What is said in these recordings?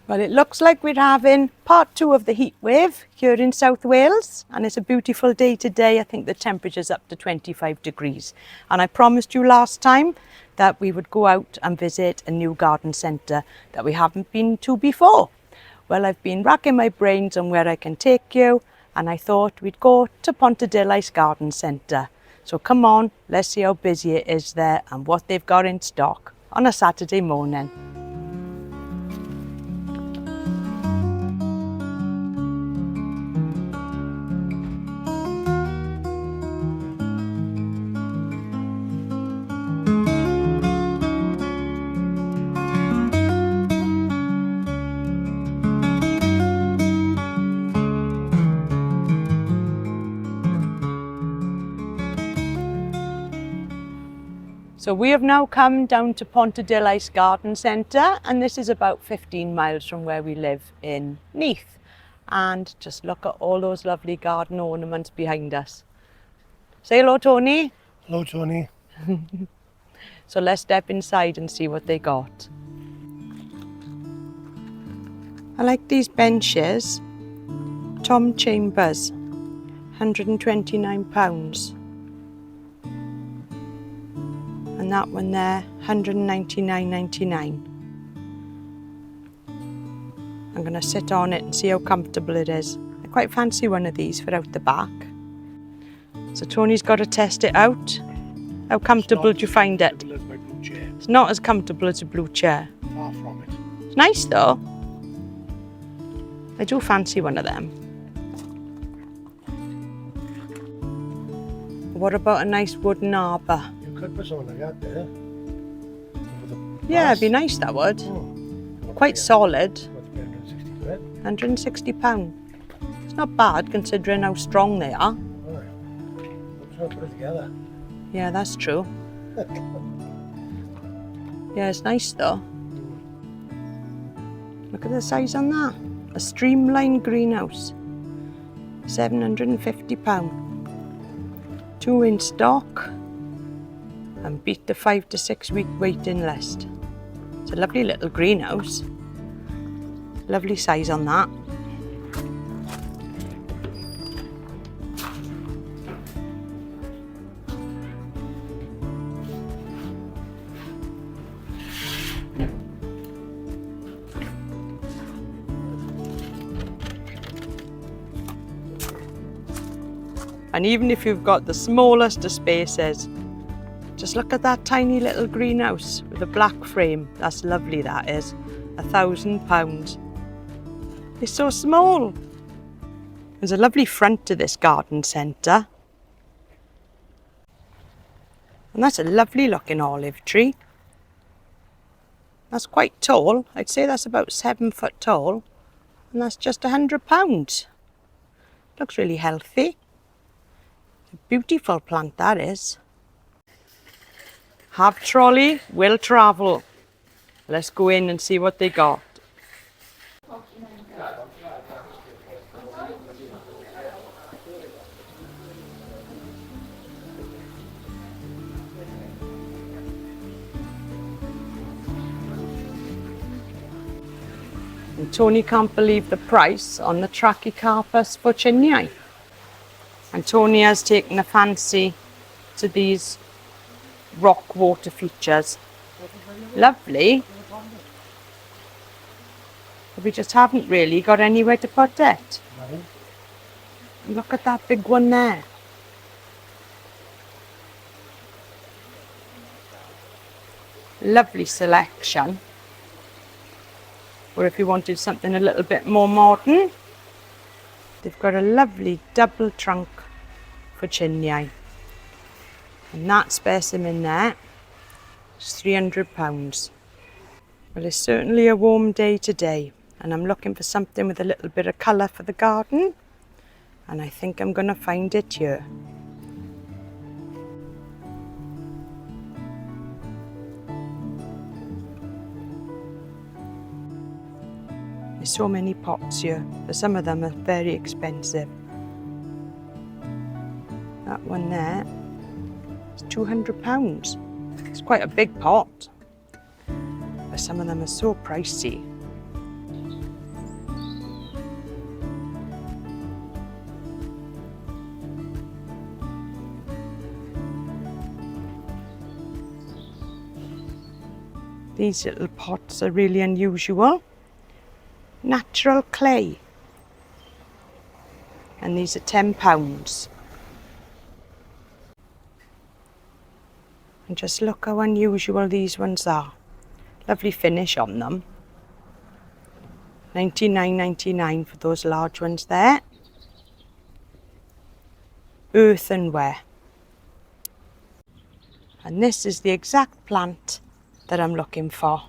Well, it looks like we're having part 2 of the heat wave here in South Wales, and it's a beautiful day today. I think the temperature's up to 25 degrees. And I promised you last time that we would go out and visit a new garden centre that we haven't been to before. Well, I've been racking my brains on where I can take you, and I thought we'd go to Pontarddulais Garden Centre. So come on, let's see how busy it is there and what they've got in stock on a Saturday morning. So we have now come down to Pontarddulais Garden Centre, and this is about 15 miles from where we live in Neath. And just look at all those lovely garden ornaments behind us. Say hello, Tony. Hello, Tony. So let's step inside and see what they got. I like these benches. Tom Chambers, £129. And that one there, £199.99. I'm going to sit on it and see how comfortable it is. I quite fancy one of these for out the back. So Tony's got to test it out. How comfortable do you find it? It's not as comfortable as a blue chair. Far from it. It's nice though. I do fancy one of them. What about a nice wooden arbour? You could put something like that there. Yeah, it'd be nice, that would. Quite solid. £160. It's not bad considering how strong they are. Put it together. Yeah, that's true. Yeah, it's nice though. Look at the size on that. A streamlined greenhouse. £750. 2 in stock. And beat the 5 to 6 week waiting list. It's a lovely little greenhouse. Lovely size on that. And even if you've got the smallest of spaces, just look at that tiny little greenhouse with a black frame. That's lovely, that is. £1,000. It's so small. There's a lovely front to this garden centre. And that's a lovely looking olive tree. That's quite tall. I'd say that's about 7 foot tall. And that's just £100. Looks really healthy. A beautiful plant, that is. Have trolley, will travel. Let's go in and see what they got. And Tony can't believe the price on the Trachycarpus fuchsiniae. And Tony has taken a fancy to these rock water features. Lovely. But we just haven't really got anywhere to put it. Look at that big one there. Lovely selection. Or if you wanted something a little bit more modern, they've got a lovely double trunk fuchsiniae. And that specimen there is £300. Well, it's certainly a warm day today, and I'm looking for something with a little bit of colour for the garden, and I think I'm going to find it here. There's so many pots here, but some of them are very expensive. That one there is £200. It's quite a big pot, but some of them are so pricey. These little pots are really unusual. Natural clay. And these are £10. And just look how unusual these ones are. Lovely finish on them. $99.99 for those large ones there. Earthenware. And this is the exact plant that I'm looking for.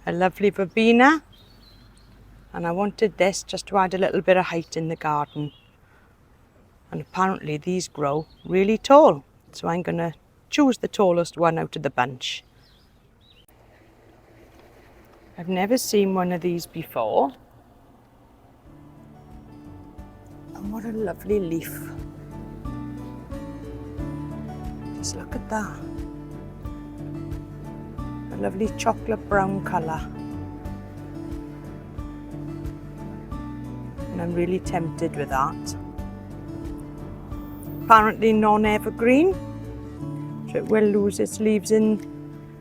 A lovely verbena. And I wanted this just to add a little bit of height in the garden. And apparently these grow really tall. So I'm going to choose the tallest one out of the bunch. I've never seen one of these before. And what a lovely leaf. Just look at that. A lovely chocolate brown colour. And I'm really tempted with that. Apparently non-evergreen, so it will lose its leaves in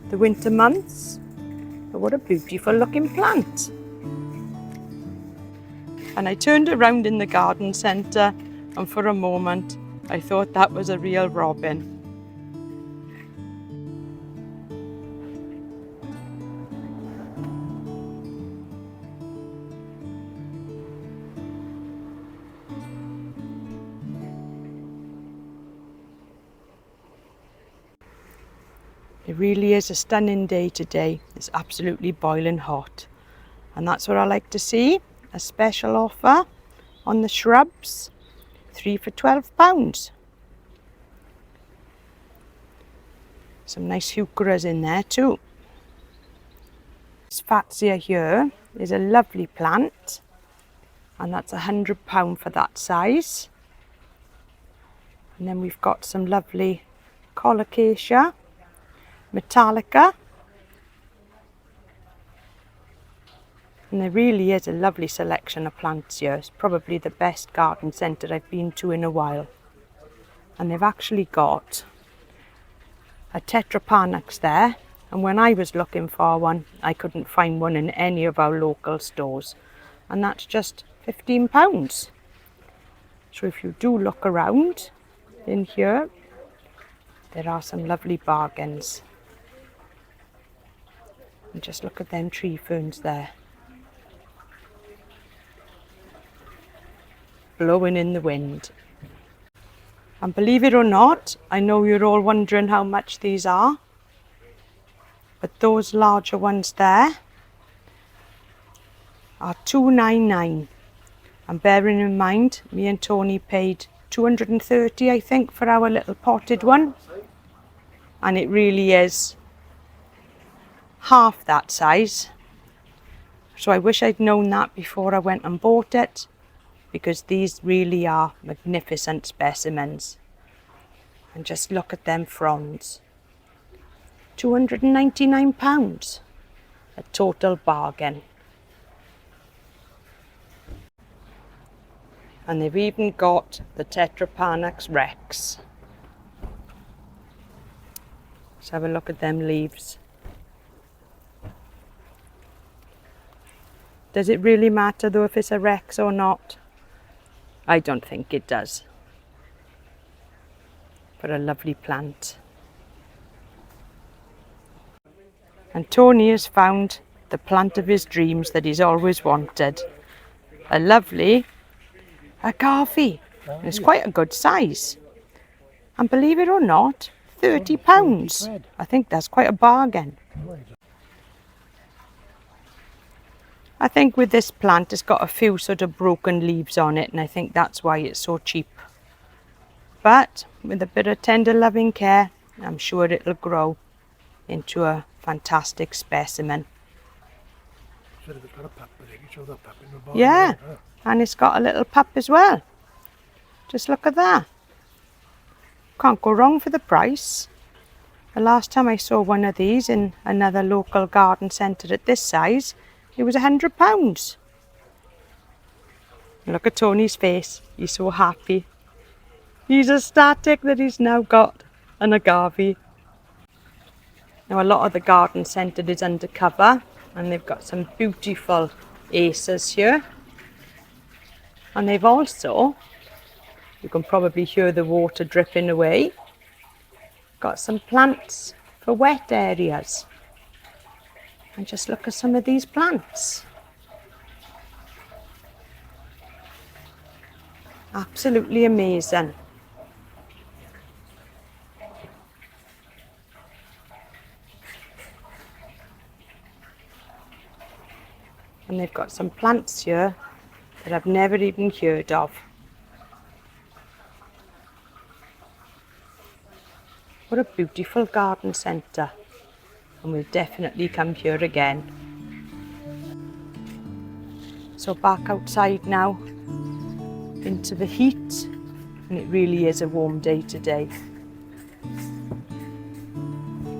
the winter months. But what a beautiful looking plant. And I turned around in the garden centre, and for a moment I thought that was a real robin. It really is a stunning day today. It's absolutely boiling hot. And that's what I like to see. A special offer on the shrubs. 3 for £12. Some nice heucheras in there too. This fatsia here is a lovely plant. And that's £100 for that size. And then we've got some lovely colocasia. Metallica, and there really is a lovely selection of plants here. It's probably the best garden centre I've been to in a while. And they've actually got a tetrapanax there, and when I was looking for one I couldn't find one in any of our local stores, and that's just £15. So if you do look around in here, there are some lovely bargains. And just look at them tree ferns there. Blowing in the wind. And believe it or not, I know you're all wondering how much these are. But those larger ones there are $2.99. And bearing in mind, me and Tony paid $230, I think, for our little potted one. And it really is half that size. So I wish I'd known that before I went and bought it, because these really are magnificent specimens. And just look at them fronds. £299. A total bargain. And they've even got the Tetrapanax Rex. Let's have a look at them leaves. Does it really matter though if it's a Rex or not? I don't think it does. But a lovely plant. And Tony has found the plant of his dreams that he's always wanted. A lovely agave. It's quite a good size. And believe it or not, £30. I think that's quite a bargain. I think with this plant it's got a few sort of broken leaves on it, and I think that's why it's so cheap. But with a bit of tender loving care, I'm sure it'll grow into a fantastic specimen. Yeah, and it's got a little pup as well. Just look at that. Can't go wrong for the price. The last time I saw one of these in another local garden centre at this size, it was £100. Look at Tony's face. He's so happy. He's ecstatic that he's now got an agave. Now a lot of the garden centre is undercover, and they've got some beautiful acers here. And they've also, you can probably hear the water dripping away, got some plants for wet areas. And just look at some of these plants. Absolutely amazing. And they've got some plants here that I've never even heard of. What a beautiful garden centre. And we'll definitely come here again. So back outside now, into the heat, and it really is a warm day today.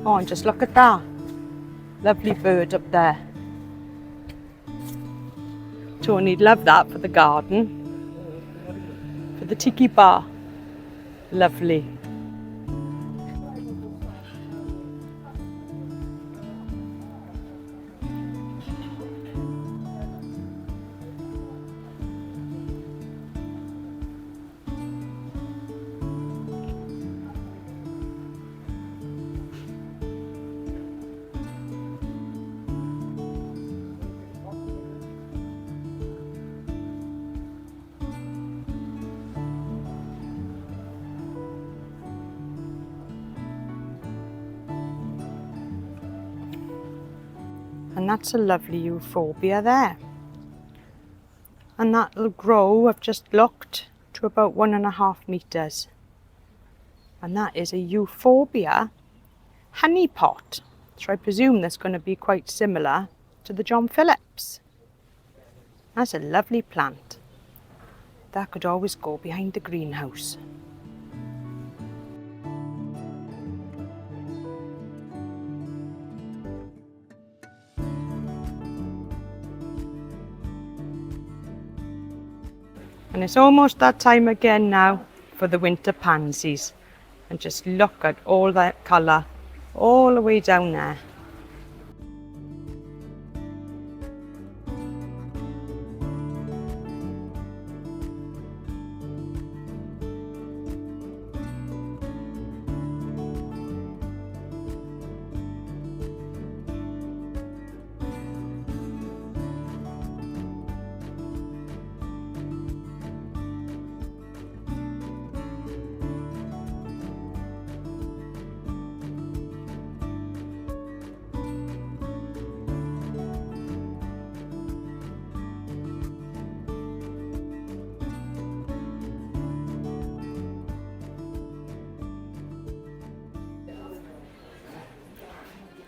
Oh, and just look at that. Lovely bird up there. Tony'd love that for the garden. For the tiki bar. Lovely. And that's a lovely euphorbia there. And that'll grow, I've just looked, to about 1.5 metres. And that is a euphorbia honey pot. So I presume that's going to be quite similar to the John Phillips. That's a lovely plant. That could always go behind the greenhouse. And it's almost that time again now for the winter pansies. And just look at all that colour all the way down there.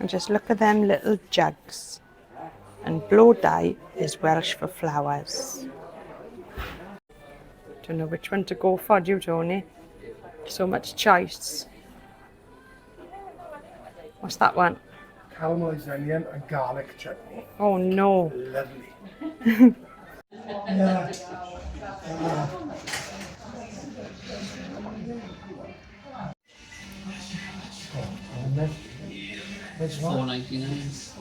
And just look at them little jugs. And blow dye is Welsh for flowers. Don't know which one to go for, do you, Tony? So much choice. What's that one? Caramelised onion and garlic chutney. Oh no. Lovely. Which one? £4.99.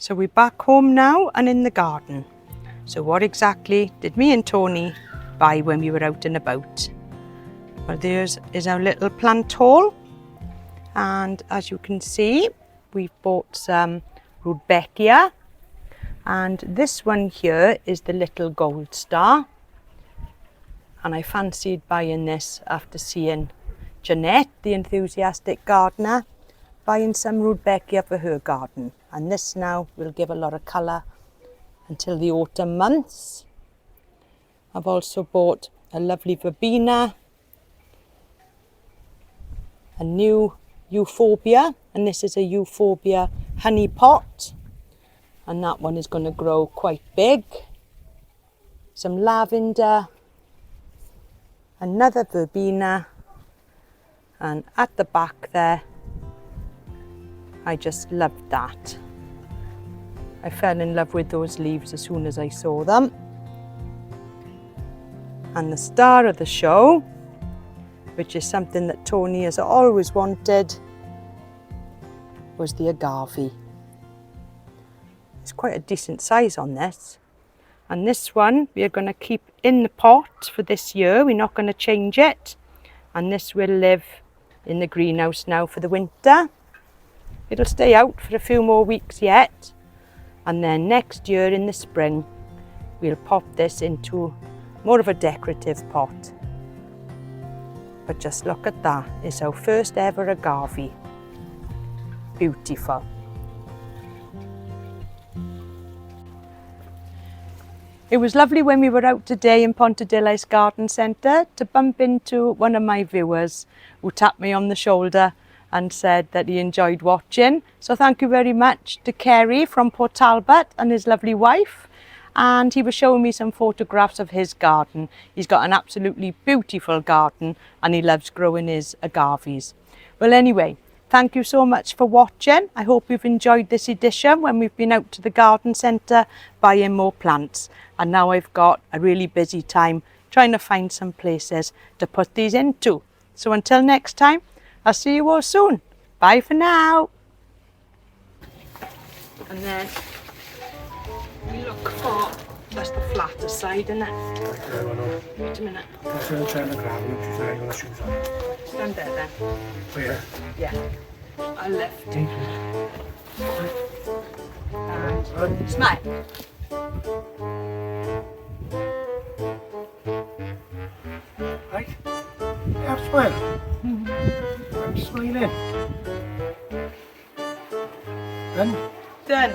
So we're back home now and in the garden. So what exactly did me and Tony buy when we were out and about? Well, there's our little plant haul. And as you can see, we've bought some rudbeckia. And this one here is the little gold star. And I fancied buying this after seeing Jeanette, the enthusiastic gardener, buying some rudbeckia for her garden. And this now will give a lot of colour until the autumn months. I've also bought a lovely verbena, a new euphorbia, and this is a euphorbia honey pot, and that one is going to grow quite big. Some lavender, another verbena, and at the back there, I just loved that. I fell in love with those leaves as soon as I saw them. And the star of the show, which is something that Tony has always wanted, was the agave. It's quite a decent size on this. And this one we are going to keep in the pot for this year. We're not going to change it. And this will live in the greenhouse now for the winter. It'll stay out for a few more weeks yet. And then next year in the spring, we'll pop this into more of a decorative pot. But just look at that. It's our first ever agave. Beautiful. It was lovely when we were out today in Pontarddulais Garden Centre to bump into one of my viewers who tapped me on the shoulder and said that he enjoyed watching. So thank you very much to Kerry from Port Talbot and his lovely wife. And he was showing me some photographs of his garden. He's got an absolutely beautiful garden and he loves growing his agaves. Well, anyway, thank you so much for watching. I hope you've enjoyed this edition when we've been out to the garden centre buying more plants. And now I've got a really busy time trying to find some places to put these into. So until next time, I'll see you all soon. Bye for now. And then we look for, that's the flatter side, isn't it? Wait a minute. I'm going to try and grab you because I got my shoes on. Stand there then. Oh yeah? Yeah. I left. Thank you. And smile. Right? Yeah, smile. I'm smiling. Done? Done.